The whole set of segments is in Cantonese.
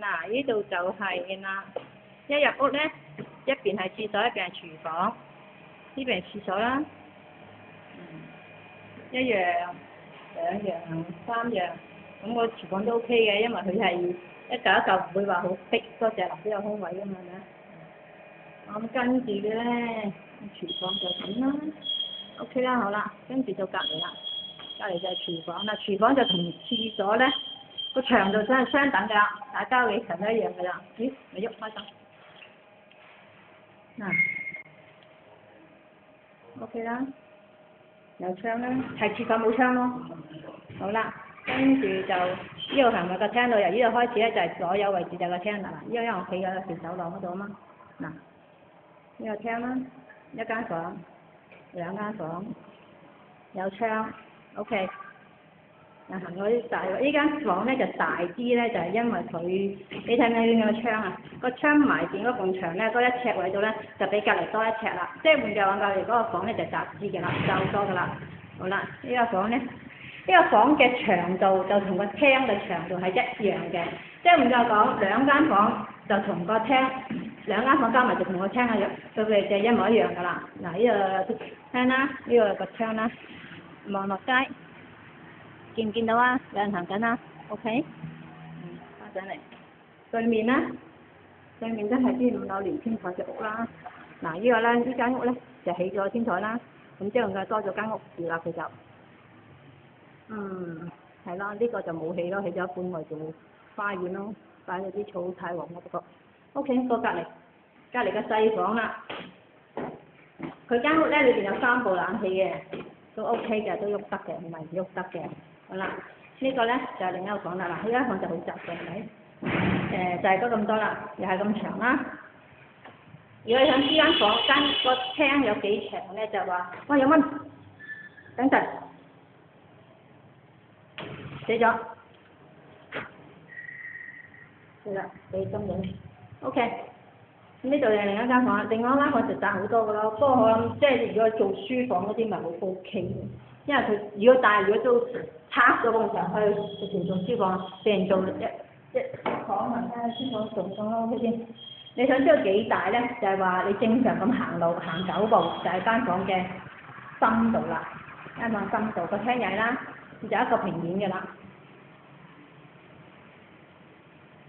嗱，呢度就係啦。一入屋咧，一邊係廁所，一邊係廚房。呢邊係廁所啦。一樣、兩樣、三樣。咁個廚房都 OK 嘅，因為佢係一嚿一嚿，唔會話好逼嗰隻，都有空位㗎嘛，係咪？咁跟住咧，廚房就咁啦。OK 啦，好啦，跟住到隔離啦。隔離就係廚房啦，廚房就同廁所咧個長度真係相等㗎啦，大家嘅長都一樣㗎啦。咦，咪喐開心。嗱，OK 啦，有窗啦，係廁所冇窗咯。好啦，跟住就呢度行埋個廳度，由呢度開始咧就係所有位置就係個廳啦。因為我企喺條走廊嗰度啊嘛。嗱，呢個廳啦，一間房，兩間房，有窗 ，OK。嗱，行嗰啲大，呢間房咧就大啲咧，就係因為佢，你睇唔睇到個窗啊？個窗埋邊嗰埲牆咧，嗰一尺位度咧就比隔離多一尺啦。即係換句話講，隔離嗰個房咧就窄啲嘅啦，就多㗎啦。好啦，呢個房咧，呢個房嘅長度就同個廳嘅長度係一樣嘅。即係換句話講，兩間房就同個廳，兩間房加埋就同個廳嘅樣，佢哋就一模一樣㗎啦。嗱，呢個廳啦，呢個個窗啦，望落街。見唔見到啊？有人行緊啊 ，OK？翻上嚟，對面啦，對面都係啲5樓連天台嘅屋啦。嗱，呢個咧，呢間屋咧就起咗天台啦，咁之後佢多咗間屋住啦，佢就，係咯，呢個就冇起咯，起咗一半外做花園咯，擺咗啲草太黃嗰個。OK，過隔離個細房啦，佢間屋咧裏邊有3部冷氣嘅，都 OK 嘅，都喐得嘅，唔係唔喐得嘅。好啦，呢個咧就係另一個房啦。嗱，呢間房就好窄嘅，係咪？就係咁多啦，又係咁長啦。如果你想呢間房個廳有幾長咧，就話，哇有蚊，等陣，死咗，係啦，俾金影 ，OK。呢度係另一間房，另外一間房就窄好多㗎咯。不過我諗，即係如果做書房嗰啲咪好 OK，因為佢如果都拆咗嗰個時候，去直情做書房，俾人做一房啊，書房做咁咯 OK 先。你想知道幾大咧？就係話你正常咁行路行9步，就係間房嘅深度啦。間房深度個廳仔啦，就一個平面嘅啦。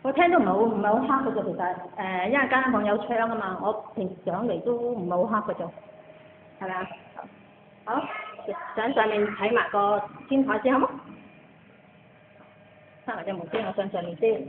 個廳都唔係好黑嘅啫，其實因為間房有窗啊嘛，我平時上嚟都唔係好黑嘅啫，係咪啊？好，上面睇埋個天台先好冇？閂埋隻門先，我上面先。